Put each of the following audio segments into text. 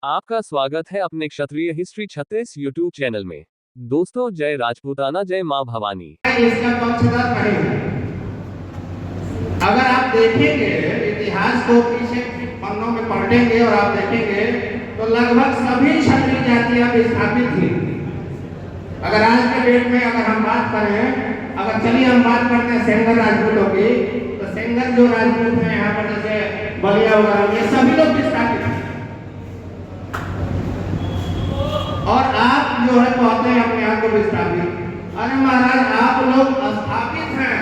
आपका स्वागत है अपने क्षत्रिय हिस्ट्री 36 यूट्यूब चैनल में। दोस्तों, जय राजपूताना, जय मां भवानी। इसका पक्षधर नहीं है। अगर आप देखेंगे इतिहास को पीछे पन्नों में पढ़ेंगे और आप देखेंगे तो लगभग सभी क्षत्रिय जातियां विस्थापित थी। अगर आज के डेट में अगर हम बात करें, अगर चलिए हम बात करते हैं सेंगर राजपूतों की, तो सेंगर जो राजपूत हैं यहाँ पर जैसे बलिया वगैरह, ये सभी लोग विस्थापित हैं। और आप जो है कहते हैं अपने आप को विस्थापित। अरे महाराज, आप लोग स्थापित हैं,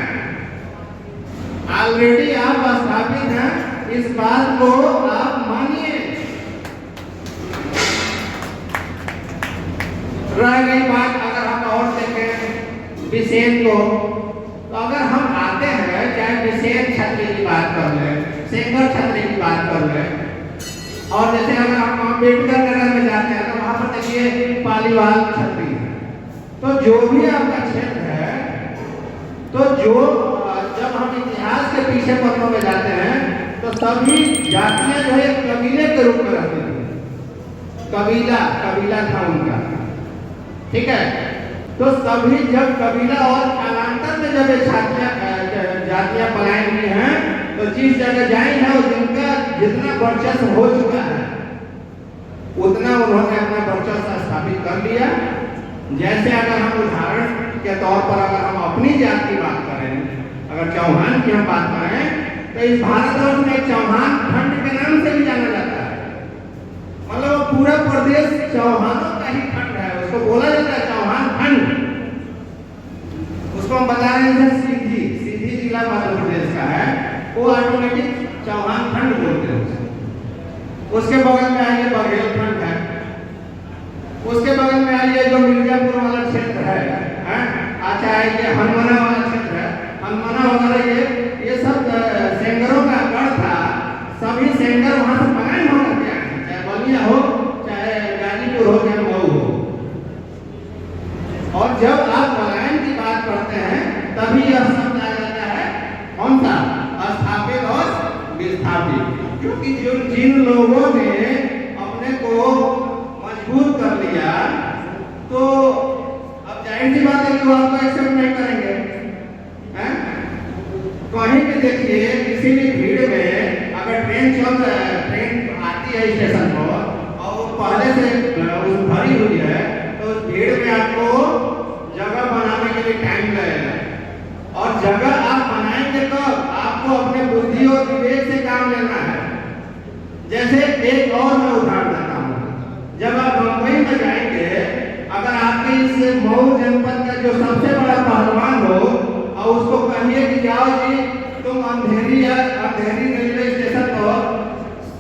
ऑलरेडी आप स्थापित हैं, इस बात को आप मानिए। रह गई बात, अगर हम और देखें विशेष को, तो अगर हम आते हैं, चाहे विशेष क्षत्रिय की बात कर लें, सेंगर क्षत्रिय की बात कर लें, और जैसे अगर हम अम्बेडकर नगर में जाते हैं तो वहां पर देखिए पालीवाल क्षत्रिय। तो जो भी आपका क्षेत्र है, तो जो जब हम इतिहास के पीछे पन्नों में जाते हैं तो सभी जातियां जो है कबीले के रूप में रहती थी। कबीला था उनका, ठीक है। तो सभी जब कबीला और कालांतर में जब जातियां पलायन की हैं, तो जिस जगह जाई है जिनका जितना वर्चस्व हो चुका है उतना उन्होंने अपना वर्चस्व स्थापित कर लिया। जैसे अगर हम उदाहरण के तौर पर अगर हम अपनी जात की बात करें, अगर चौहान की हम बात करें, तो इस भारतवर्ष में चौहान खंड के नाम से भी जाना जाता है। मतलब पूरा प्रदेश चौहानों का ही खंड है, उसको बोला जाता है चौहान खंड। उसको हम बता रहे हैं सीधी जिला मध्य प्रदेश का है, वो ऑटोमेटिक चौहान खंड बोलते हैं। उसके बगल में आइए बघेल खंड है, उसके बगल में आइए जो मिर्जापुर वाला क्षेत्र है, अच्छा आइए हनुमाना वाला क्षेत्र है, हनुमाना वगैरह, ये सब सेंगरों का गढ़ था। सभी सेंगर वहां से पलायन होकर के आए, चाहे बलिया हो, चाहे गाजीपुर हो, चाहे मऊ हो। और जब आप पलायन की बात करते हैं तभी यह शब्द आ जाता है कौन सा, स्थापित और विस्थापित। क्योंकि जिन लोगों ने अपने को मजबूत कर लिया, तो अब जाहिर सी बात है कि वो आपको एक्सेप्ट नहीं करेंगे। कहीं भी देखिए किसी भी भीड़ में अगर ट्रेन आती है स्टेशन पर और पहले से भरी हुई है, तो उस भीड़ में आपको जगह बनाने के लिए टाइम लगेगा। और जगह आप बनाएंगे तो आपको अपने बुद्धि और विवेक से काम लेना है। जैसे एक और मैं उदाहरण देता हूँ, जब आप मुंबई में जाएंगे, अगर आपके इस मऊ जनपद का जो सबसे बड़ा पहलवान हो और उसको कहिए कि जाओ जी तुम अंधेरी रेलवे स्टेशन पर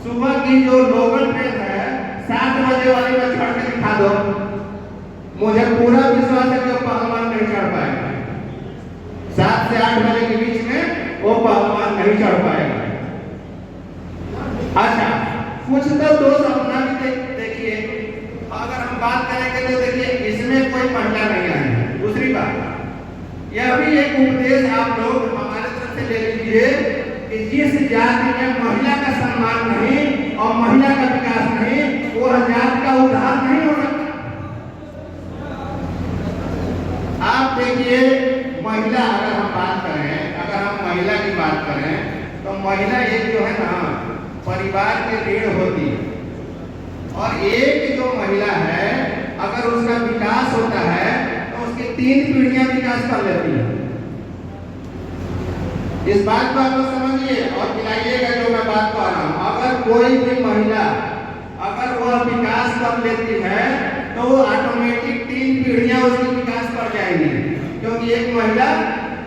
सुबह की जो लोकल ट्रेन है 7 बजे वाली में चढ़ के दिखा दो, मुझे पूरा विश्वास है कि वो पहलवान नहीं चढ़ पाएगा। 7 से 8 बजे के बीच में वो पहलवान नहीं चढ़ पाएगा। अच्छा, कुछ तो दोष अपना भी देखिए। अगर हम बात करेंगे तो देखिए इसमें कोई महिला नहीं आई है। दूसरी बात, यह भी एक उपदेश आप लोग हमारे तरफ से ले लीजिए कि जिस जाति में महिला का सम्मान नहीं और महिला का विकास नहीं, वो जाति का उद्धार नहीं हो सकता। आप देखिए महिला, अगर हम बात करें, अगर हम महिला की बात करें, तो महिला एक जो है ना परिवार की रीढ़ होती है। और एक जो महिला है, अगर उसका विकास होता है तो उसकी 3 पीढ़ियां विकास कर लेती है। इस बात को आप लोग समझिए और मिलाइएगा जो मैं बात कर रहा हूं। अगर कोई भी महिला अगर वह विकास कर लेती है तो ऑटोमेटिक 3 पीढ़ियां उसकी विकास कर जाएंगी, क्योंकि एक महिला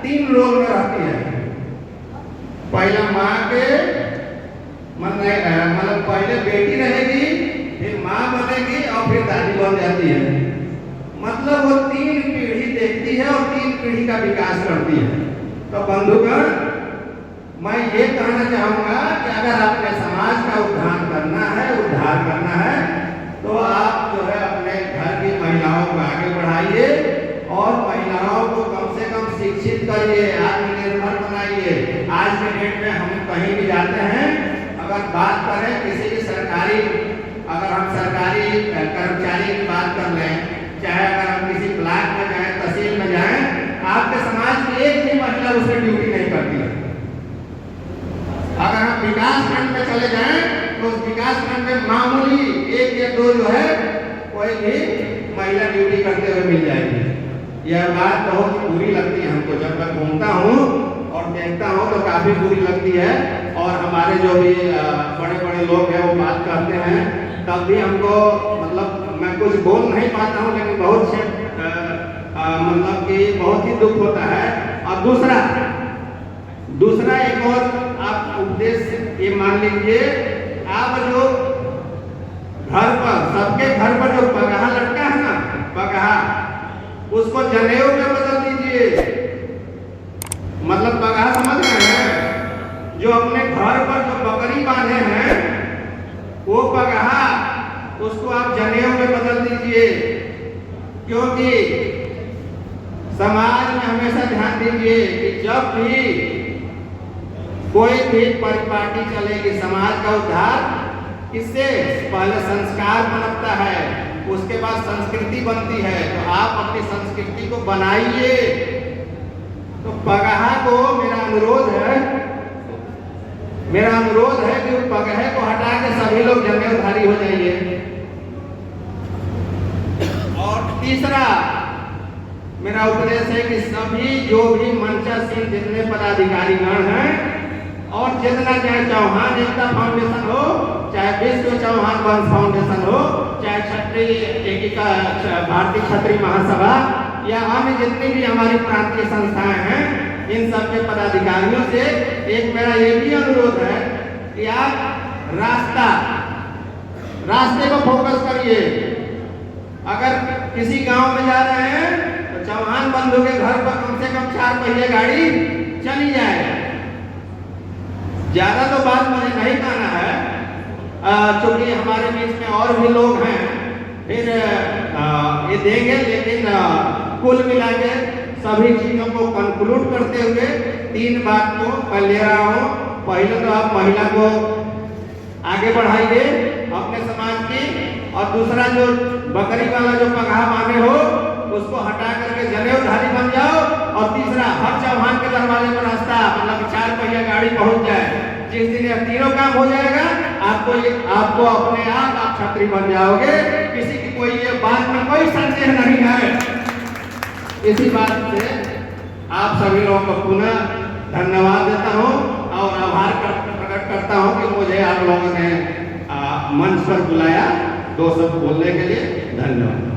3 रोल में रहती है। पहला माँ के मतलब पहले बेटी रहेगी, फिर माँ बनेगी और फिर दादी बन जाती है। मतलब वो 3 पीढ़ी देखती है और 3 पीढ़ी का विकास करती है। तो बंधुगण, मैं ये कहना चाहूंगा कि अगर आपने समाज का उद्धार करना है तो आप जो है अपने घर की महिलाओं को आगे बढ़ाइए और महिलाओं को कम से कम शिक्षित करिए, आत्मनिर्भर बनाइए। आज के डेट में हम कहीं भी जाते हैं, अगर बात करें किसी भी सरकारी अगर हम सरकारी कर्मचारी की बात कर लें, चाहे अगर हम किसी ब्लॉक में जाएं, तहसील में जाएं, आपके समाज की एक भी महिला उसमें ड्यूटी नहीं करती है। अगर हम विकास खंड में चले जाएं तो उस विकास खंड में मामूली एक या दो जो है कोई भी महिला ड्यूटी करते हुए मिल जाएगी। यह बात बहुत बुरी लगती है हमको, जब मैं घूमता हूँ और देखता हूँ तो काफी बुरी लगती है। और हमारे जो भी बड़े बड़े लोग हैं वो बात करते हैं, तब भी हमको मतलब मैं कुछ बोल नहीं पाता हूँ, लेकिन बहुत से मतलब कि बहुत ही दुख होता है। और दूसरा एक और आप उद्देश्य ये मान लीजिए, आप जो घर पर सबके घर पर जो पगहा लटका है ना, पगहा, उसको जनेऊ में बदल दीजिए। मतलब पगहा समझ रहे हैं, जो अपने घर पर जो बकरी बांधे हैं वो पगहा, उसको आप जनेऊ में बदल दीजिए। क्योंकि समाज में हमेशा ध्यान दीजिए कि जब भी कोई भी परिपाटी चलेगी, समाज का उद्धार इससे पहले संस्कार बनता है, उसके बाद संस्कृति बनती है। तो आप अपनी संस्कृति को बनाइए। तो पगहा को मेरा अनुरोध है कि पगहे को हटा के सभी लोग जनेऊधारी हो जाइए। और तीसरा मेरा उपदेश है कि सभी जो भी मंचासीन जितने पदाधिकारीगण हैं और जितना, चाहे चौहान एकता फाउंडेशन हो, चाहे विश्व चौहान वंश फाउंडेशन हो, चाहे क्षत्रिय भारतीय क्षत्रिय महासभा या अन्य जितनी भी हमारी प्रांतीय संस्थाएं हैं, इन सब के पदाधिकारियों से एक मेरा ये भी अनुरोध है कि आप रास्ते को फोकस करिए। अगर किसी गांव में जा रहे हैं तो चौहान बंधु के घर पर कम से कम 4 पहिए गाड़ी चली जाए। ज्यादा तो बात मुझे नहीं कहना है, क्योंकि हमारे बीच में और भी लोग हैं, फिर ये देंगे। लेकिन कुल मिला के सभी चीजों को कंक्लूड करते हुए 3 बात को मैं ले रहा हूँ। पहले तो आप महिला को आगे बढ़ाइए अपने समाज की, और दूसरा जो बकरी वाला जो पगहा बांधे हो उसको हटा करके जनेऊधारी बन जाओ। और तीसरा, हर चौहान के दरवाजे पर रास्ता, मतलब 4 पहिया गाड़ी पहुंच जाए। जिस दिन यह तीनों काम हो जाएगा, आपको अपने आप क्षत्रिय बन जाओगे। किसी की कोई ये बात में कोई संदेह नहीं है। इसी बात से आप सभी लोगों को पुनः धन्यवाद देता हूँ और आभार प्रकट करता हूँ कि मुझे आप लोगों ने मंच पर बुलाया 2 शब्द बोलने के लिए। धन्यवाद।